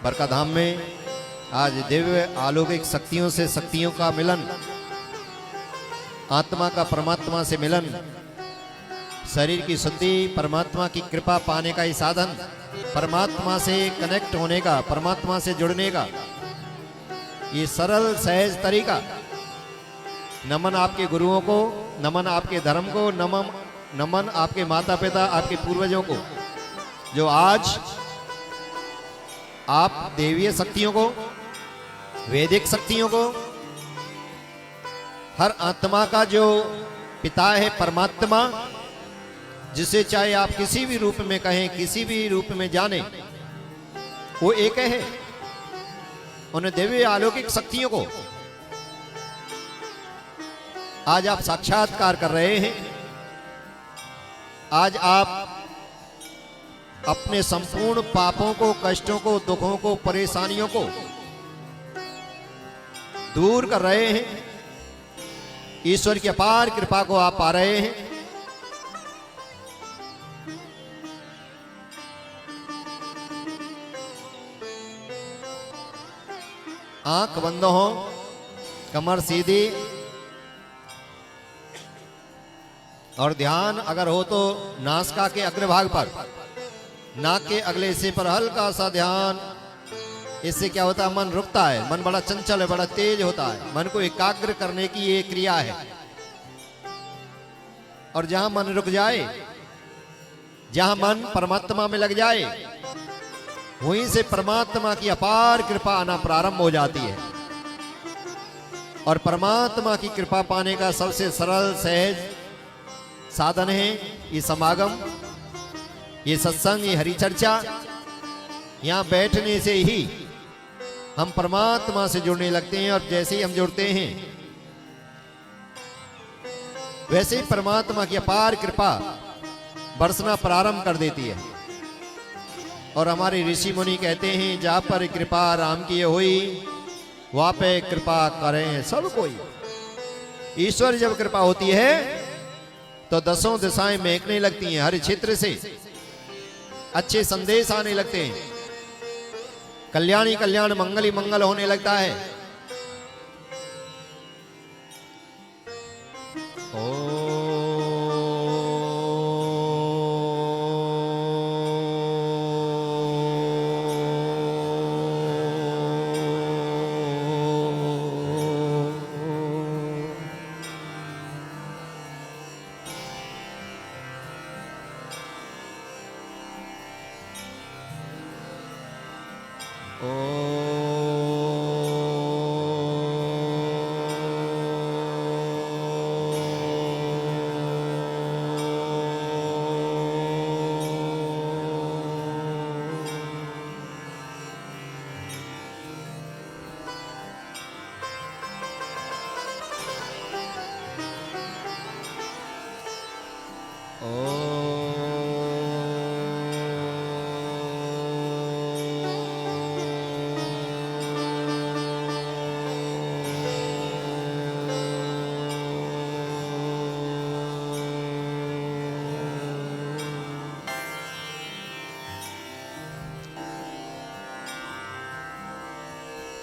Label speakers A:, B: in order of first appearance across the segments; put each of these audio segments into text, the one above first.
A: बरका धाम में आज दिव्य अलौकिक शक्तियों से शक्तियों का मिलन, आत्मा का परमात्मा से मिलन, शरीर की शुद्धि, परमात्मा की कृपा पाने का ही साधन, परमात्मा से कनेक्ट होने का, परमात्मा से जुड़ने का ये सरल सहज तरीका। नमन आपके गुरुओं को, नमन आपके धर्म को, नमन आपके माता पिता, आपके पूर्वजों को, जो आज आप देवीय शक्तियों को, वैदिक शक्तियों को, हर आत्मा का जो पिता है परमात्मा, जिसे चाहे आप किसी भी रूप में कहें, किसी भी रूप में जाने, वो एक है। उन दिव्य अलौकिक शक्तियों को आज आप साक्षात्कार कर रहे हैं। आज आप अपने संपूर्ण पापों को, कष्टों को, दुखों को, परेशानियों को दूर कर रहे हैं। ईश्वर की अपार कृपा को आप पा रहे हैं। आंख बंद हो, कमर सीधी, और ध्यान अगर हो तो नासिका के अग्रभाग पर, नाक के अगले हिस्से पर हल्का सा ध्यान। इससे क्या होता है, मन रुकता है। मन बड़ा चंचल है, बड़ा तेज होता है। मन को एकाग्र करने की ये क्रिया है। और जहां मन रुक जाए, जहां मन परमात्मा में लग जाए, वहीं से परमात्मा की अपार कृपा आना प्रारंभ हो जाती है। और परमात्मा की कृपा पाने का सबसे सरल सहज साधन है ये समागम, ये सत्संग, ये हरि चर्चा। यहां बैठने से ही हम परमात्मा से जुड़ने लगते हैं, और जैसे ही हम जुड़ते हैं वैसे ही परमात्मा की अपार कृपा बरसना प्रारंभ कर देती है। और हमारे ऋषि मुनि कहते हैं, जहां पर कृपा राम की हुई, वहां पे कृपा करें सब कोई। ईश्वर जब कृपा होती है तो दसों दिशाएं महकने लगती हैं। हर क्षेत्र से अच्छे संदेश आने लगते हैं। कल्याणी कल्याण, मंगली मंगल होने लगता है।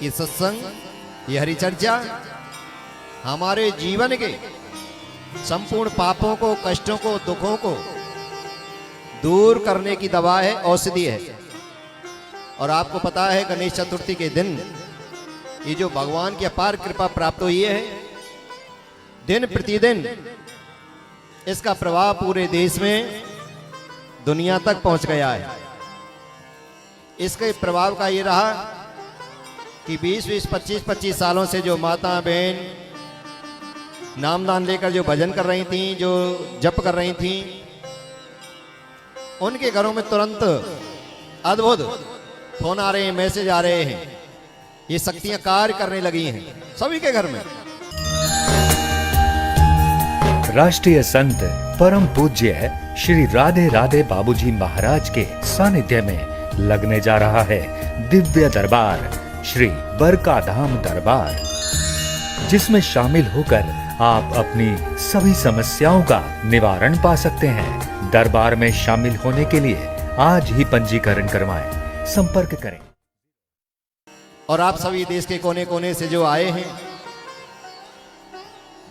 A: ये सत्संग, ये हरि चर्चा हमारे जीवन के संपूर्ण पापों को, कष्टों को, दुखों को दूर करने की दवा है, औषधि है। और आपको पता है गणेश चतुर्थी के दिन ये जो भगवान की अपार कृपा प्राप्त हुई है, दिन प्रतिदिन इसका प्रभाव पूरे देश में, दुनिया तक पहुंच गया है। इसके प्रभाव का ये रहा कि 20-20, 25-25 सालों से जो माता बहन नामदान लेकर जो भजन कर रही थीं, जो जप कर रही थीं, उनके घरों में तुरंत अद्भुत फोन आ रहे हैं, मैसेज आ रहे हैं। ये शक्तियां कार्य करने लगी हैं सभी के घर में।
B: राष्ट्रीय संत परम पूज्य श्री राधे राधे बाबूजी महाराज के सानिध्य में लगने जा रहा है दिव्य दरबार, श्री बरका धाम दरबार, जिसमें शामिल होकर आप अपनी सभी समस्याओं का निवारण पा सकते हैं। दरबार में शामिल होने के लिए आज ही पंजीकरण करवाएं। संपर्क करें।
A: और आप सभी देश के कोने कोने से जो आए हैं,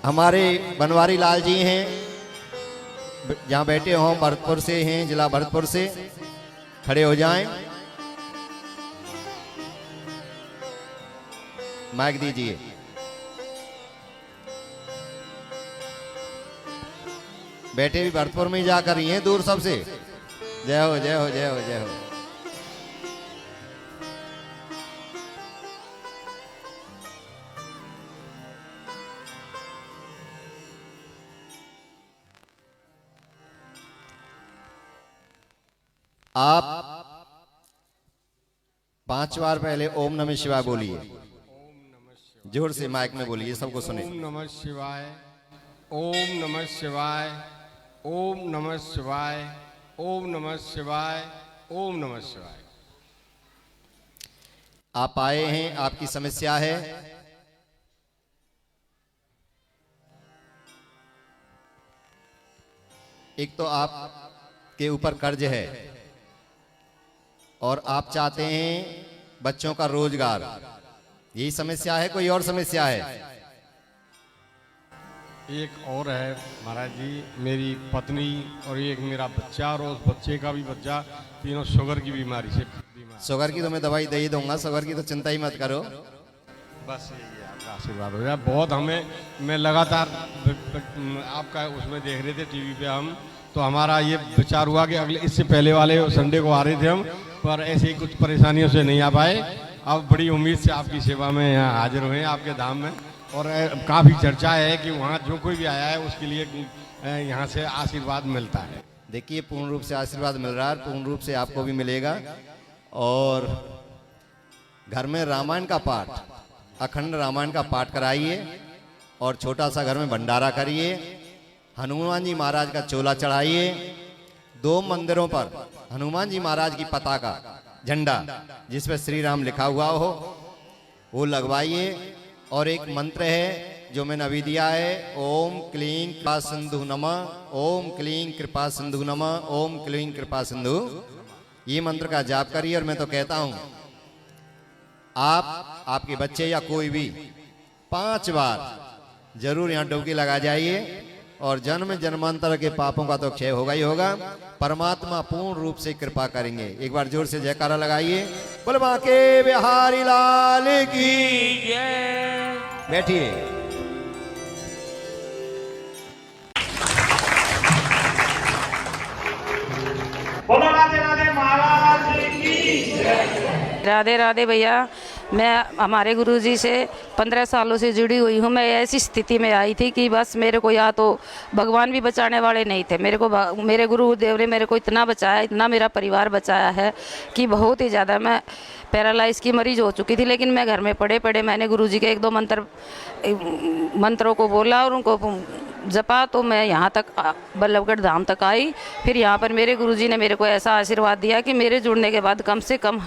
A: हमारे बनवारी लाल जी हैं, जहां बैठे हों, भरतपुर से हैं, जिला भरतपुर से, खड़े हो जाएं। माइक दीजिए। बैठे भी भरतपुर में ही जाकर ही हैं, दूर सबसे। जय हो जय हो जय हो जय हो। आप 5 बार पहले ओम नमः शिवाय बोलिए, जोर से माइक में बोलिए, सबको सुने।
C: ओम नमः शिवाय, ओम नमः शिवाय, ओम नमः शिवाय, ओम नमः शिवाय, ओम नमः शिवाय।
A: आप आए हैं, आपकी समस्या है। एक तो आप के ऊपर कर्ज है और आप चाहते हैं बच्चों का रोजगार, यही समस्या है, कोई और समस्या है?
C: एक और है महाराज जी, मेरी पत्नी और एक मेरा बच्चा, और उस बच्चे का भी बच्चा, तीनों शुगर की बीमारी से बीमार।
A: शुगर की तो मैं दवाई दे ही दूंगा, शुगर की तो चिंता ही मत करो।
C: बस यही है, आपका आशीर्वाद हो जाए। बहुत हमें, मैं लगातार आपका उसमें देख रहे थे टीवी पे हम, तो हमारा ये विचार हुआ कि अगले, इससे पहले वाले संडे को आ रहे थे हम, पर ऐसे ही कुछ परेशानियों से नहीं आ पाए। अब बड़ी उम्मीद से आपकी सेवा में यहाँ हाजिर हुए, आपके धाम में, और काफ़ी चर्चा है कि वहाँ जो कोई भी आया है उसके लिए यहाँ से आशीर्वाद मिलता है।
A: देखिए, पूर्ण रूप से आशीर्वाद मिल रहा है, पूर्ण रूप से आपको भी मिलेगा। और घर में रामायण का पाठ, अखंड रामायण का पाठ कराइए, और छोटा सा घर में भंडारा करिए। हनुमान जी महाराज का चोला चढ़ाइए। 2 मंदिरों पर हनुमान जी महाराज की पताका, झंडा जिस पर श्री राम लिखा हुआ हो, वो लगवाइए। और एक मंत्र है जो मैंने अभी दिया है, ओम क्लीं कृपा सिंधु नमः, ओम क्लीं कृपा सिंधु नमः, ओम क्लीं कृपा सिंधु। ये मंत्र का जाप करिए। और मैं तो कहता हूं, आप, आपके बच्चे या कोई भी 5 बार जरूर यहाँ डुबकी लगा जाइए, और जन्म जन्मांतर के पापों का तो क्षय होगा ही होगा। परमात्मा पूर्ण रूप से कृपा करेंगे। एक बार जोर से जयकारा लगाइए, बोल बांके बिहारी लाल की जय। बैठिए।
D: बोलो राधे राधे महाराज की जय।
E: राधे राधे भैया। मैं हमारे गुरुजी से 15 सालों से जुड़ी हुई हूँ। मैं ऐसी स्थिति में आई थी कि बस मेरे को, या तो भगवान भी बचाने वाले नहीं थे, मेरे गुरुदेव ने मेरे को इतना बचाया, इतना मेरा परिवार बचाया है कि बहुत ही ज़्यादा मैं पैरालाइज की मरीज हो चुकी थी। लेकिन मैं घर में पड़े पड़े मैंने गुरुजी के 1-2 मंत्रों को बोला और उनको जपा, तो मैं यहाँ तक बल्लभगढ़ धाम तक आई। फिर यहाँ पर मेरे गुरुजी ने मेरे को ऐसा आशीर्वाद दिया कि मेरे जुड़ने के बाद कम से कम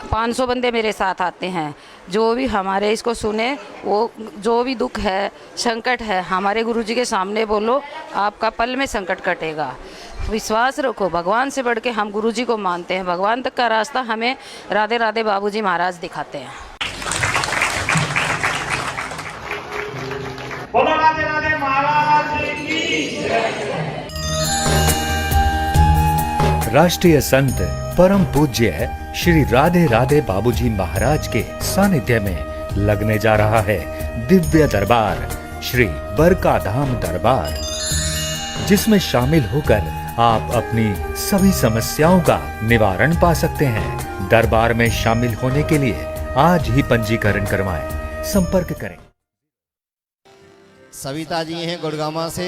E: 500 बंदे मेरे साथ आते हैं। जो भी हमारे इसको सुने, वो जो भी दुख है, संकट है, हमारे गुरुजी के सामने बोलो, आपका पल में संकट कटेगा। विश्वास रखो, भगवान से बढ़ के हम गुरुजी को मानते हैं। भगवान तक का रास्ता हमें राधे राधे बाबूजी महाराज दिखाते हैं।
D: बोलो राधे राधे महाराज की जय।
B: राष्ट्रीय संत परम पूज्य श्री राधे राधे बाबूजी महाराज के सानिध्य में लगने जा रहा है दिव्य दरबार, श्री बरका धाम दरबार, जिसमें शामिल होकर आप अपनी सभी समस्याओं का निवारण पा सकते हैं। दरबार में शामिल होने के लिए आज ही पंजीकरण करवाएं। संपर्क करें।
A: सविता जी हैं गुड़गामा से,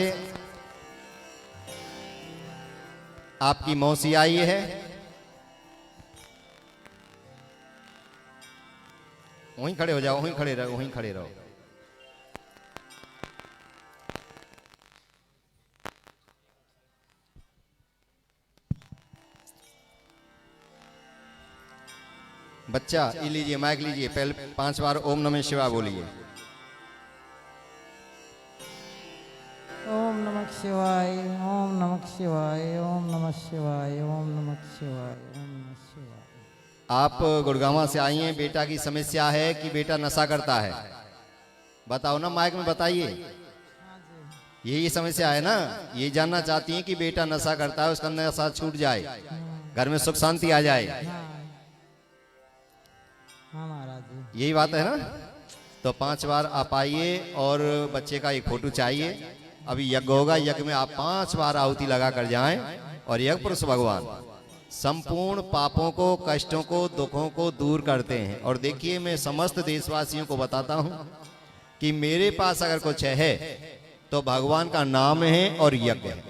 A: आपकी मौसी आई है। वहीं खड़े हो जाओ, वहीं खड़े रहो, वहीं खड़े रहो। बच्चा ये लीजिए, माइक लीजिए, पहले 5 बार ओम नमः शिवाय बोलिए।
F: ओम नमः शिवाय, ओम नमः शिवाय, ओम नमः शिवाय, ओम नमः शिवाय, ओम नमः शिवाय।
A: आप गुड़गांव से आई हैं, बेटा की समस्या है कि बेटा नशा करता है, बताओ ना, माइक में बताइए। यही समस्या है ना, ये जानना चाहती हैं कि बेटा नशा करता है, उसका नशा छूट जाए, घर में सुख शांति आ जाए,
F: हाँ महाराज जी।
A: यही बात है ना। तो 5 बार आप आइए और बच्चे का एक फोटो चाहिए। अभी यज्ञ होगा, यज्ञ में आप 5 बार आहुति लगा कर जाएं और यज्ञ पुरुष भगवान संपूर्ण पापों को, कष्टों को, दुखों को दूर करते हैं। और देखिए, मैं समस्त देशवासियों को बताता हूं कि मेरे पास अगर कुछ है तो भगवान का नाम है और यज्ञ है।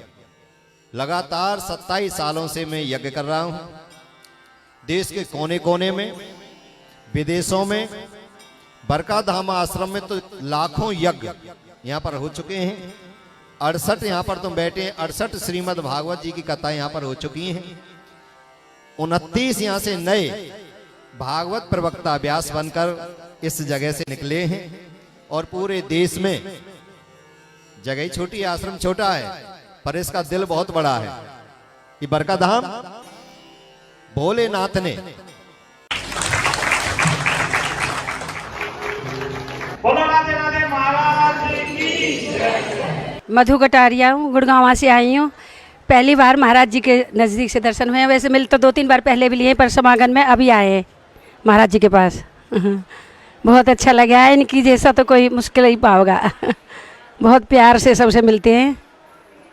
A: लगातार 27 सालों से मैं यज्ञ कर रहा हूं, देश के कोने कोने में, विदेशों में, बरका धाम आश्रम में तो लाखों यज्ञ यहाँ पर हो चुके हैं। 68 यहाँ पर तुम बैठे हैं, 68 श्रीमद् भागवत जी की कथाएं यहाँ पर हो चुकी हैं। 29 यहाँ से नए भागवत प्रवक्ता व्यास बनकर इस जगह से निकले हैं और पूरे देश में, जगह छोटी, आश्रम छोटा है, पर इसका दिल बहुत बड़ा है कि बरका धाम भोलेनाथ ने
D: बोलो राधे राधे महाराज की जय।
G: मधु कटारिया हूँ, गुड़गांव से आई हूँ। पहली बार महाराज जी के नज़दीक से दर्शन हुए हैं। वैसे मिल तो 2-3 बार पहले भी लिए, पर समागम में अभी आए हैं महाराज जी के पास। बहुत अच्छा लगा है, इनकी जैसा तो कोई मुश्किल ही पाओगा। बहुत प्यार से सबसे मिलते हैं,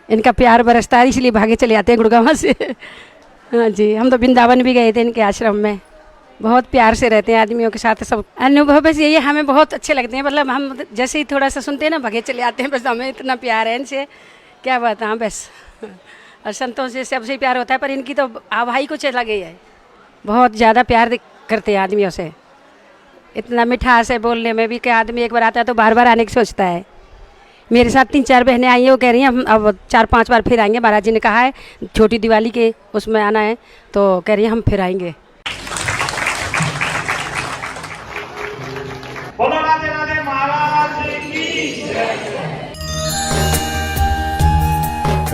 G: इनका प्यार बरसता है, इसलिए भागे चले आते हैं गुड़गांव से। हाँ जी, हम तो वृंदावन भी गए थे इनके आश्रम में। बहुत प्यार से रहते हैं आदमियों के साथ। सब अनुभव बस यही, हमें बहुत अच्छे लगते हैं। मतलब हम जैसे ही थोड़ा सा सुनते हैं ना, भागे चले आते हैं। बस हमें इतना प्यार है इनसे, क्या बात है बस। और संतों से सबसे प्यार होता है, पर इनकी तो आवाही कुछ अलग ही है। बहुत ज़्यादा प्यार करते हैं आदमियों से, इतना मिठास है बोलने में भी कि आदमी एक बार आता है तो बार बार आने की सोचता है। मेरे साथ 3-4 बहनें आई हैं, वो कह रही हैं हम अब 4-5 बार फिर आएंगे। महाराज जी ने कहा है छोटी दिवाली के उसमें आना है, तो कह रही हैं हम फिर आएंगे।
D: बोलो राधे राधे महाराज की जय।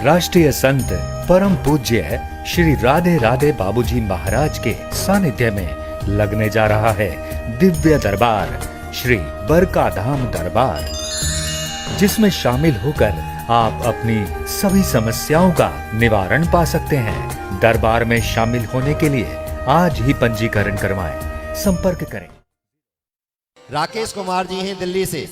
B: राष्ट्रीय संत परम पूज्य श्री राधे राधे बाबूजी महाराज के सानिध्य में लगने जा रहा है दिव्य दरबार, श्री बरका धाम दरबार, जिसमें शामिल होकर आप अपनी सभी समस्याओं का निवारण पा सकते हैं। दरबार में शामिल होने के लिए आज ही पंजीकरण करवाएं। संपर्क करें।
A: राकेश कुमार जी हैं दिल्ली से।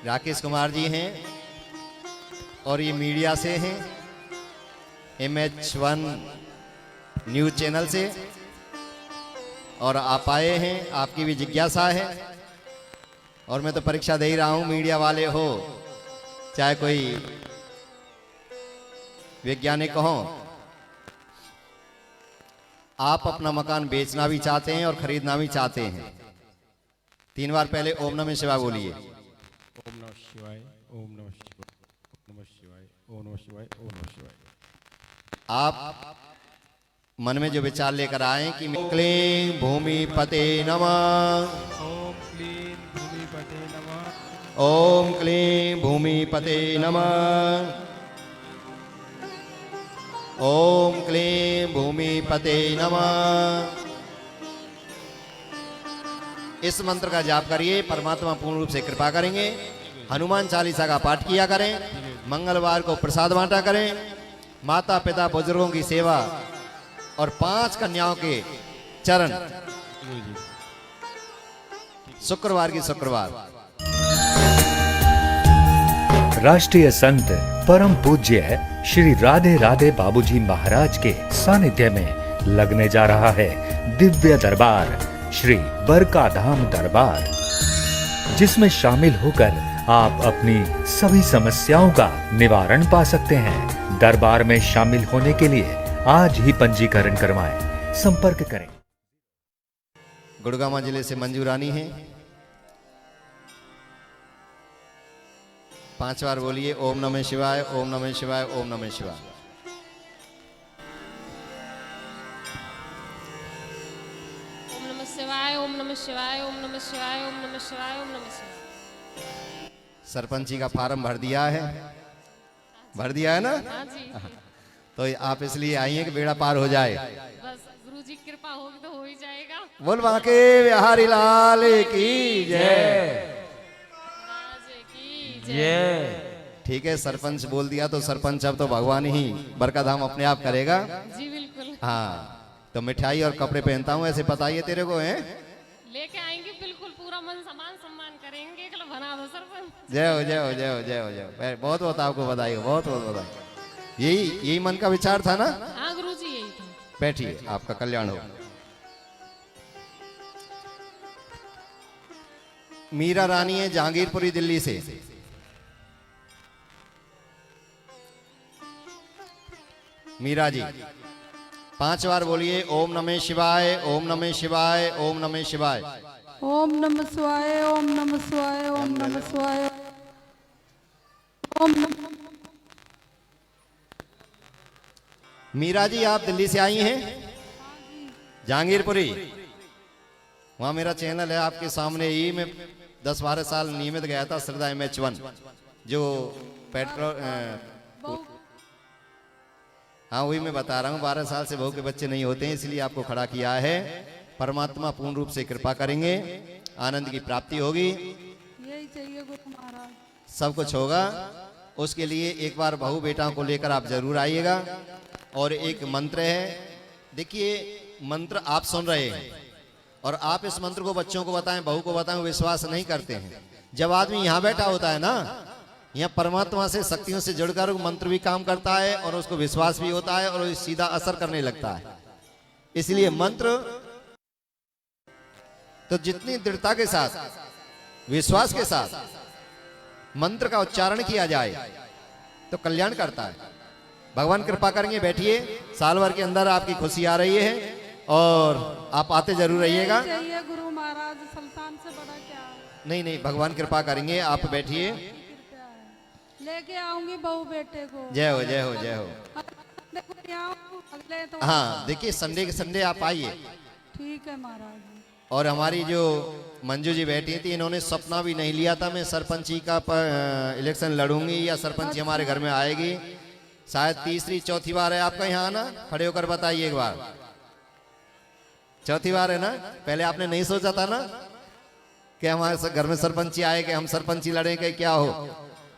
A: राकेश कुमार जी हैं और ये मीडिया से हैं, MH1 न्यूज चैनल से। और आप आए हैं, आपकी भी जिज्ञासा है, और मैं तो परीक्षा दे ही रहा हूं। मीडिया वाले हो चाहे कोई वैज्ञानिक हो, आप अपना मकान बेचना भी चाहते हैं और खरीदना भी चाहते हैं। 3 बार पहले ओम नमः शिवाय बोलिए।
C: ओम नमः शिवाय, ओम नमः शिवाय, ओम नमः शिवाय, ओम नमः शिवाय, ओम नमः शिवाय।
A: आप मन में जो विचार लेकर आए कि क्लीं भूमि पते नमः,
C: ओम क्लीं भूमि पते नमः,
A: ओम क्लीं भूमि पते नमः, ओम क्लीं भूमि पते नमः। इस मंत्र का जाप करिए, परमात्मा पूर्ण रूप से कृपा करेंगे। हनुमान चालीसा का पाठ किया करें, मंगलवार को प्रसाद बांटा करें, माता पिता बुजुर्गों की सेवा और 5 कन्याओं के चरण शुक्रवार की शुक्रवार।
B: राष्ट्रीय संत परम पूज्य श्री राधे राधे बाबूजी महाराज के सानिध्य में लगने जा रहा है दिव्य दरबार, श्री बरका धाम दरबार, जिसमें शामिल होकर आप अपनी सभी समस्याओं का निवारण पा सकते हैं। दरबार में शामिल होने के लिए आज ही पंजीकरण करवाएं। संपर्क करें।
A: गुड़गांव जिले से मंजू रानी है। 5 बार बोलिए ओम नमः शिवाय, ओम नमः शिवाय, ओम नमः शिवाय।
H: ओम नमः शिवाय, ओम नमः शिवाय, ओम नमः शिवाय, ओम नमः शिवाय, ओम नमः शिवाय।
A: सरपंची का फार्म भर दिया है। भर दिया है ना?
H: हाँ जी।
A: तो आप इसलिए आई हैं कि बेड़ा पार हो जाए।
H: बस गुरु जी की कृपा होगी तो हो ही जाएगा।
A: बोल बांके बिहारी लाल की जय।
H: महाराज की जय।
A: ठीक है, सरपंच बोल दिया तो सरपंच अब तो भगवान ही बरका धाम अपने आप करेगा।
H: जी बिल्कुल।
A: हाँ, तो मिठाई और कपड़े पहनता हूँ ऐसे पता ही है तेरे को है।
H: लेके आएंगे बिल्कुल, पूरा मन सम्मान करेंगे। कल बना दो सरपंच।
A: जय हो जय हो जय हो जय हो जय हो। बहुत बहुत आपको बधाई हो, बहुत बहुत बधाई। यही मन का विचार था ना?
H: हाँ गुरु जी यही था।
A: बैठिए, आपका कल्याण हो। मीरा रानी है जहांगीरपुरी दिल्ली से। मीरा जी 5 बार बोलिए ओम नमः शिवाय, ओम नमः शिवाय, ओम नमः शिवाय।
I: ओम नमः शिवाय, ओम नमः शिवाय, ओम नमः शिवाय, ओम नमः।
A: मीरा जी आप दिल्ली से आई हैं? जहांगीरपुरी। वहां मेरा चैनल है आपके सामने ही। मैं 10-12 साल नियमित गया था श्रद्धा MH1 जो पेट्रोल। हाँ वही मैं बता रहा हूँ, 12 साल से बहू के बच्चे नहीं होते हैं, इसलिए आपको खड़ा किया है। परमात्मा पूर्ण रूप से कृपा करेंगे, आनंद की प्राप्ति होगी,
I: यही चाहिए गुरु महाराज।
A: सब कुछ होगा। उसके लिए एक बार बहू बेटा को लेकर आप जरूर आइएगा। और एक मंत्र है, देखिए मंत्र आप सुन रहे हैं और आप इस मंत्र को बच्चों को बताएं, बहू को बताएं, विश्वास नहीं करते हैं। जब आदमी यहाँ बैठा होता है ना, यहाँ परमात्मा से शक्तियों से जुड़कर मंत्र भी काम करता है और उसको विश्वास भी होता है और सीधा असर करने लगता है। इसलिए मंत्र तो जितनी दृढ़ता के साथ, विश्वास के साथ मंत्र का उच्चारण किया जाए तो कल्याण करता है। भगवान कृपा करेंगे। बैठिए, साल भर के अंदर आपकी खुशी आ रही है और आप आते जरूर रहिएगा।
I: चाहिए गुरु महाराज, सुल्तान से बड़ा क्या है?
A: नहीं, भगवान कृपा करेंगे। आप बैठिए,
I: लेके आऊंगी बहू बेटे को।
A: जय हो जय हो जय हो।
I: अगले तो
A: हाँ देखिए, संडे के संडे आप आइए।
I: ठीक है महाराज।
A: और हमारी जो मंजू जी बैठी थी, इन्होंने सपना भी नहीं लिया था मैं सरपंची का इलेक्शन लड़ूंगी या सरपंची हमारे घर में आएगी। शायद तीसरी चौथी बार है आपका यहाँ आना। खड़े होकर बताइए एक बार, चौथी बार है ना? पहले आपने नहीं सोचा था ना कि हमारे घर में सरपंची आए, कि हम सरपंची लड़ें, कि क्या हो।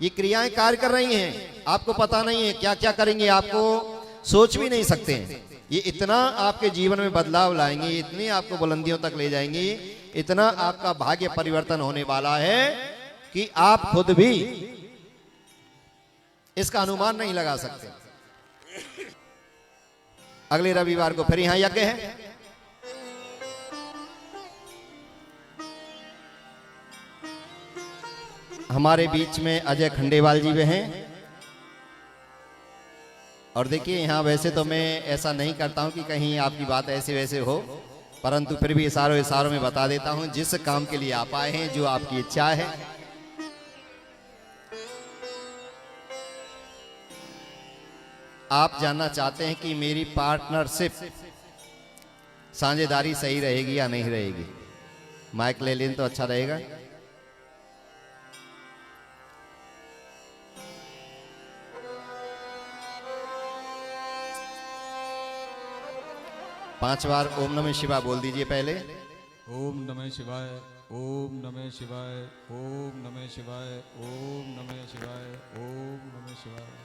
A: ये क्रियाएं कार्य कर रही हैं, आपको पता नहीं है क्या क्या करेंगे, आपको सोच भी नहीं सकते हैं। ये इतना आपके जीवन में बदलाव लाएंगे, इतनी आपको बुलंदियों तक ले जाएंगी, इतना आपका भाग्य परिवर्तन होने वाला है कि आप खुद भी इसका अनुमान नहीं लगा सकते। अगले रविवार को फिर यहां यज्ञ है। हमारे बीच में अजय खंडेवाल जी भी हैं। और देखिए, यहाँ वैसे तो मैं ऐसा नहीं करता हूं कि कहीं आपकी बात ऐसे वैसे हो, परंतु फिर भी इशारों में बता देता हूं जिस काम के लिए आप आए हैं, जो आपकी इच्छा है। आप जानना चाहते हैं कि मेरी पार्टनरशिप साझेदारी सही रहेगी या नहीं रहेगी। माइक ले लें तो अच्छा रहेगा। पांच बार ओम नमः शिवाय बोल दीजिए पहले।
J: ओम नमः शिवाय, ओम नमः शिवाय, ओम नमः शिवाय, ओम नमः शिवाय, ओम नमः शिवाय।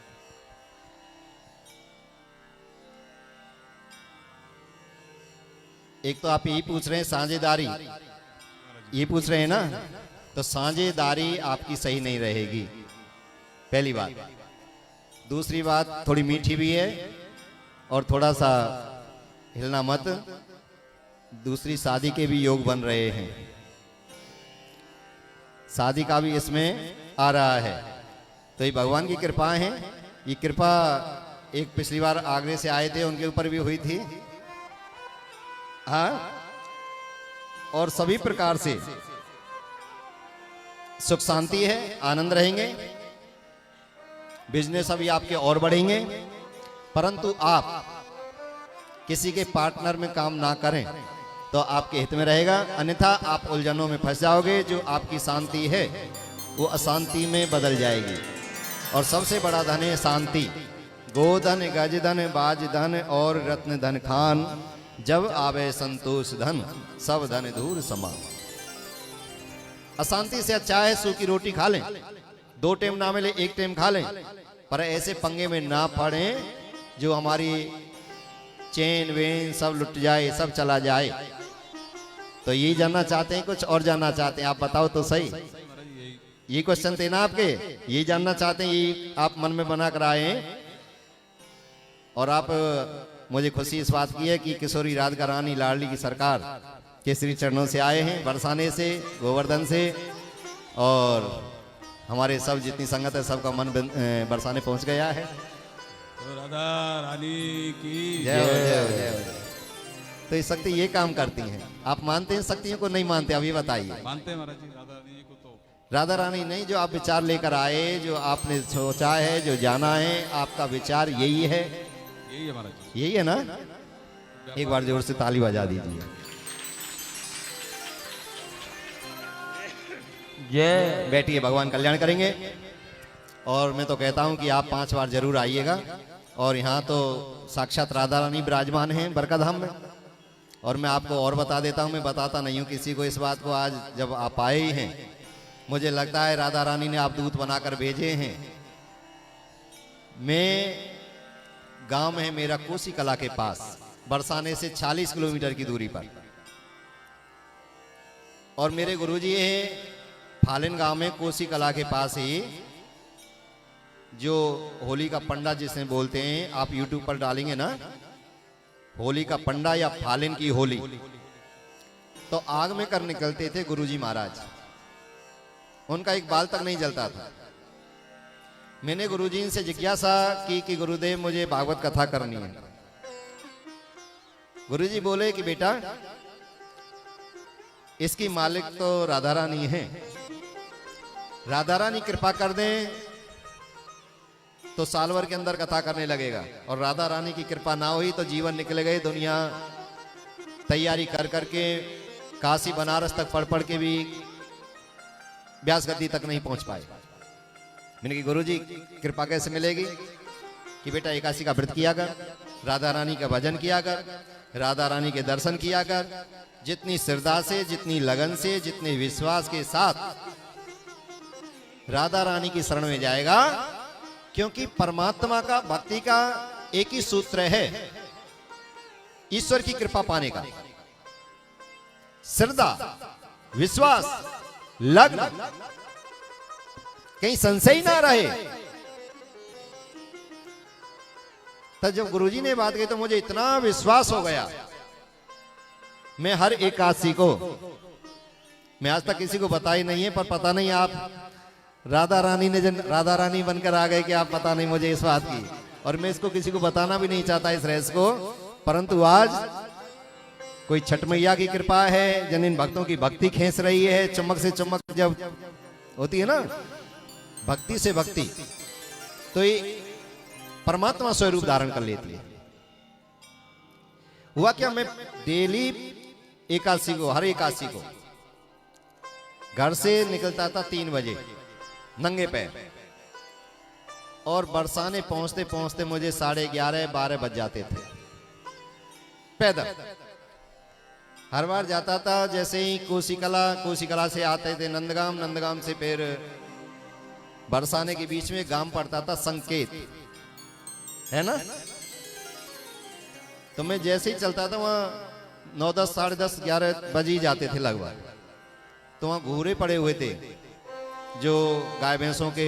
A: एक तो आप यही पूछ रहे हैं साझेदारी, ये पूछ रहे हैं ना, तो साझेदारी आपकी सही नहीं रहेगी, पहली बात। दूसरी बात, थोड़ी मीठी भी है और थोड़ा सा हिलना मत। दूसरी, शादी के भी योग बन रहे हैं, शादी का भी इसमें आ रहा है। तो ये भगवान की कृपा है। ये कृपा एक पिछली बार आगरे से आए थे, उनके ऊपर भी हुई थी। हाँ, और सभी प्रकार से सुख शांति है, आनंद रहेंगे, बिजनेस अभी आपके और बढ़ेंगे। परंतु आप किसी के पार्टनर में काम ना करें तो आपके हित में रहेगा, अन्यथा आप उलझनों में फंस जाओगे। जो आपकी शांति है वो अशांति में बदल जाएगी। और सबसे बड़ा धन है शांति। गोधन गजधन बाजधन और रत्न धन खान, जब आवे संतोष धन सब धन धूर समान। अशांति से अच्छा है सूखी रोटी खा लें, 2 टाइम ना मिले 1 टाइम खा लें, पर ऐसे पंगे में ना पड़े जो हमारी चैन वेन सब लुट जाए, सब चला जाए। तो यही जानना चाहते हैं, कुछ और जानना चाहते हैं? आप बताओ तो सही। ये क्वेश्चन थे ना आपके, यही जानना चाहते हैं, यही आप मन में बना कर आए हैं। और आप मुझे खुशी इस बात की है कि किशोरी राधिका रानी लाडली की सरकार के श्री चरणों से आए हैं, बरसाने से, गोवर्धन से, और हमारे सब जितनी संगत है सबका मन बरसाने पहुंच गया है।
J: तो राधा रानी की
A: जय हो, जय हो, जय हो। तो ये शक्ति ये काम करती हैं। आप मानते हैं शक्तियों को? नहीं मानते? अभी बताइए।
J: मानते हैं महाराज जी राधा रानी को। तो
A: राधा रानी नहीं, जो आप विचार लेकर आए, जो आपने सोचा है, जो जाना है, आपका विचार यही है?
J: यही है महाराज जी,
A: यही है ना? एक बार जोर से ताली बजा दीजिए।
F: जय।
A: बैठिए, भगवान कल्याण करेंगे। और मैं तो कहता हूं कि आप 5 बार जरूर आइएगा। और यहाँ तो साक्षात राधा रानी विराजमान हैं बरकाधाम में। और मैं आपको और बता देता हूं, मैं बताता नहीं हूं किसी को इस बात को, आज जब आप आए ही हैं, मुझे लगता है राधा रानी ने आप दूत बनाकर भेजे हैं। मैं गांव में है मेरा कोसी कला के पास, बरसाने से 40 किलोमीटर की दूरी पर। और मेरे गुरुजी हैं फालिन गांव में कोसी कला के पास ही, जो होली का पंडा जिसे बोलते हैं, आप YouTube पर डालेंगे ना होली का पंडा या फालिन की होली, तो आग में कर निकलते थे गुरुजी महाराज। उनका एक बाल तक नहीं जलता था। मैंने गुरुजी से जिज्ञासा की कि गुरुदेव मुझे भागवत कथा करनी है। गुरुजी बोले कि बेटा इसकी मालिक तो राधा रानी है, राधा रानी कृपा कर दें तो साल भर के अंदर कथा करने लगेगा, और राधा रानी की कृपा ना हुई तो जीवन निकल गए दुनिया तैयारी कर करके काशी बनारस तक पढ़ पढ़ के भी व्यास गद्दी तक नहीं पहुंच पाए। मैंने कहा गुरुजी कृपा कैसे मिलेगी? कि बेटा एकादशी का व्रत किया कर, राधा रानी का भजन किया कर, राधा रानी के दर्शन किया कर, जितनी श्रद्धा से, जितनी लगन से, जितने विश्वास के साथ राधा रानी की शरण में जाएगा, क्योंकि परमात्मा का भक्ति का एक ही सूत्र है ईश्वर की कृपा पाने का, श्रद्धा, विश्वास, लग्न, कहीं संशय ना रहे। तब जब गुरुजी ने बात कही तो मुझे इतना विश्वास हो गया। मैं हर एकादशी को, मैं आज तक किसी को बता ही नहीं है, पर पता नहीं आप राधा रानी ने राधा रानी बनकर आ गए कि आप पता नहीं मुझे इस बात की, और मैं इसको किसी को बताना भी नहीं चाहता इस रहस्य को। परंतु आज कोई छठ मैया की कृपा है, जिन इन भक्तों की भक्ति खींच रही है, चमक से चमक जब होती है ना, भक्ति से भक्ति, तो ये परमात्मा स्वरूप धारण कर लेती है। हुआ क्या, मैं डेली एकादशी को, हर एकादशी को घर से निकलता था 3 बजे नंगे पैर, और बरसाने पहुंचते पहुंचते मुझे 11:30-12 बज जाते थे पैदल। हर बार जाता था, जैसे ही कोसी कला से आते थे नंदगाम, नंदगाम से फिर बरसाने के बीच में गांव पड़ता था संकेत, है ना। तो मैं जैसे ही चलता था वहां 9, 10, 10:30, 11 बज ही जाते थे लगभग। तो वहां घूरे पड़े हुए थे जो गाय भैंसों के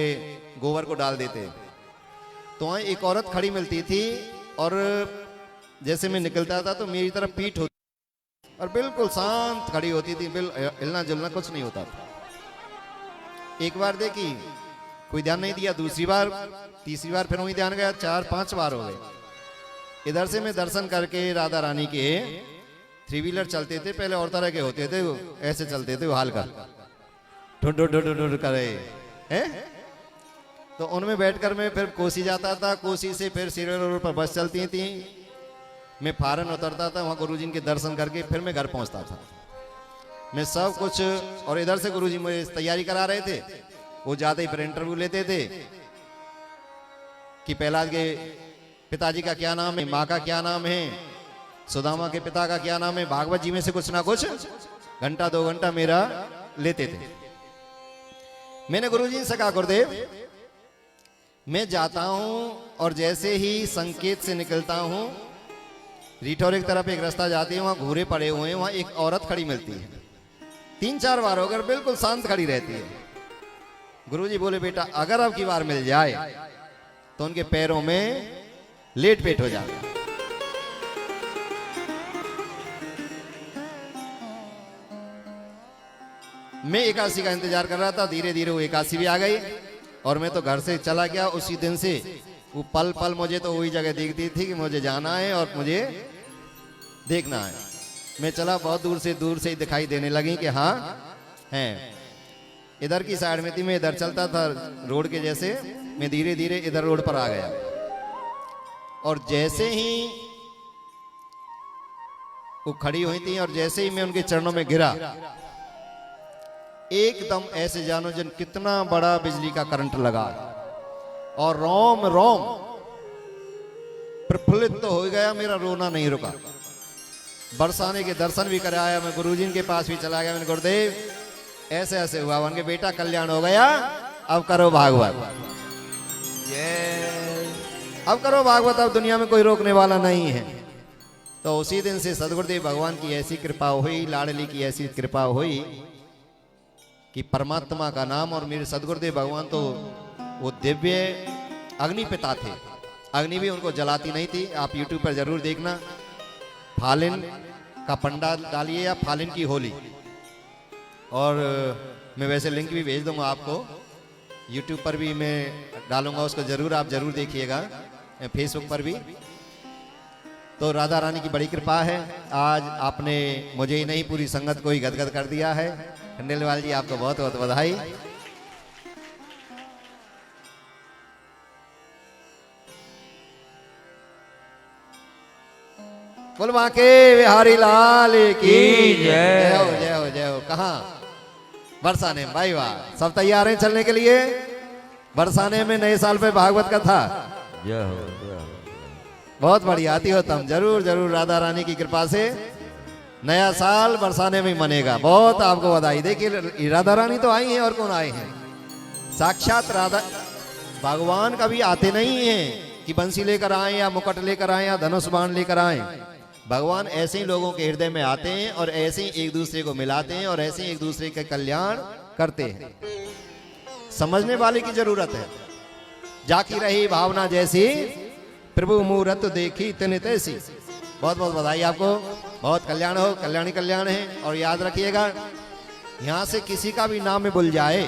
A: गोबर को डाल देते। तो वहां एक औरत खड़ी मिलती थी, और जैसे मैं निकलता था तो मेरी तरफ पीठ होती और बिल्कुल शांत खड़ी होती थी, हिलना जुलना कुछ नहीं होता था। एक बार देखी, कोई ध्यान नहीं दिया, दूसरी बार, तीसरी बार फिर वही ध्यान गया, 4-5 बार हो गए। इधर से मैं दर्शन करके राधा रानी के 3 व्हीलर चलते थे, पहले और तरह के होते थे, ऐसे चलते थे, वो हाल कर ढूंढ करे हैं। तो उनमें बैठकर मैं फिर कोसी जाता था, कोसी से फिर सीरियल रोड पर बस चलती थी, मैं फारन उतरता था, वहां गुरुजी के दर्शन करके फिर मैं घर पहुंचता था। मैं सब कुछ, और इधर से गुरुजी मुझे तैयारी करा रहे थे, वो जाते ही फिर इंटरव्यू लेते थे, कि प्रहलाद के पिताजी का क्या नाम है, माँ का क्या नाम है, सुदामा के पिता का क्या नाम है। भागवत जी में से कुछ ना कुछ घंटा 2 घंटा मेरा लेते थे। मैंने गुरुजी से कहा, गुरुदेव मैं जाता हूं और जैसे ही संकेत से निकलता हूं, रिठौर की तरफ एक रास्ता जाती है, वहां घूरे पड़े हुए हैं, वहां एक औरत खड़ी मिलती है, 3-4 बार होकर बिल्कुल शांत खड़ी रहती है। गुरुजी बोले, बेटा अगर अब की बार मिल जाए तो उनके पैरों में लेट पेट हो जाए। मैं एकादशी का इंतजार कर रहा था, धीरे धीरे वो एकादशी भी आ गई और मैं तो घर से चला गया। उसी दिन से वो पल पल मुझे तो वही जगह दिखती थी कि मुझे जाना है और मुझे देखना है। मैं चला, बहुत दूर से ही दिखाई देने लगी कि हाँ हैं। इधर की साइड में थी, मैं इधर चलता था रोड के जैसे, मैं धीरे धीरे इधर रोड पर आ गया और जैसे ही वो खड़ी हुई थी और जैसे ही मैं उनके चरणों में गिरा, एकदम ऐसे जानो जन कितना बड़ा बिजली का करंट लगा और रोम रोम प्रफुल्लित तो हो गया, मेरा रोना नहीं रुका। बरसाने के दर्शन भी कराया, मैं गुरुजी के पास भी चला गया। मैंने, गुरुदेव ऐसे ऐसे हुआ, उनके बेटा कल्याण हो गया, अब करो भागवत, अब करो भागवत, अब दुनिया में कोई रोकने वाला नहीं है। तो उसी दिन से सदगुरुदेव भगवान की ऐसी कृपा हुई, लाडली की ऐसी कृपा हुई कि परमात्मा का नाम, और मेरे सदगुरुदेव भगवान तो वो दिव्य अग्नि पिता थे, अग्नि भी उनको जलाती नहीं थी। आप यूट्यूब पर जरूर देखना, फालिन का पंडा डालिए या फालिन की होली, और मैं वैसे लिंक भी भेज दूंगा आपको, यूट्यूब पर भी मैं डालूंगा, उसको जरूर आप जरूर देखिएगा, फेसबुक पर भी। तो राधा रानी की बड़ी कृपा है, आज आपने मुझे ही नहीं पूरी संगत को ही गदगद कर दिया है। खंडेलवाल जी आपको बहुत बहुत बधाई। बोल बांके बिहारी लाल की जय हो, जय हो, जय हो। कहाँ? बरसाने में, भाई वाह, सब तैयार हैं चलने के लिए। बरसाने में नए साल पे भागवत कथा,
K: जय हो, जय हो।
A: बहुत बढ़िया, आती हो तुम, जरूर जरूर राधा रानी की कृपा से नया साल बरसाने में मनेगा। बहुत आपको बधाई। देखिए राधा रानी तो आई हैं, और कौन आए हैं? साक्षात राधा भगवान कभी आते नहीं हैं कि बंसी लेकर आए या मुकुट लेकर आए या धनुष बाण लेकर आए। भगवान ऐसे ही लोगों के हृदय में आते हैं और ऐसे ही एक दूसरे को मिलाते हैं और ऐसे ही एक दूसरे का कल्याण करते हैं। समझने वाले की जरूरत है। जाकी रही भावना जैसी, प्रभु मूरत देखी तिन तैसी। बहुत बहुत बधाई आपको, बहुत कल्याण हो, कल्याणी कल्याण है। और याद रखिएगा, यहां से किसी का भी नाम में भूल जाए,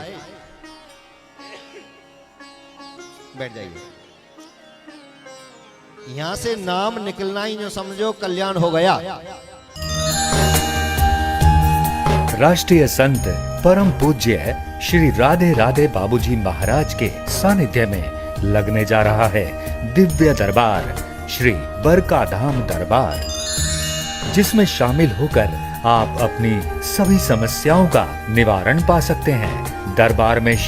A: बैठ जाइए, यहां से नाम निकलना ही जो समझो कल्याण हो गया।
B: राष्ट्रीय संत परम पूज्य श्री राधे राधे बाबूजी महाराज के सानिध्य में लगने जा रहा है दिव्य दरबार श्री बरका धाम दरबार, जिसमें शामिल होकर आप अपनी सभी समस्याओं का निवारण पा सकते हैं। दरबार में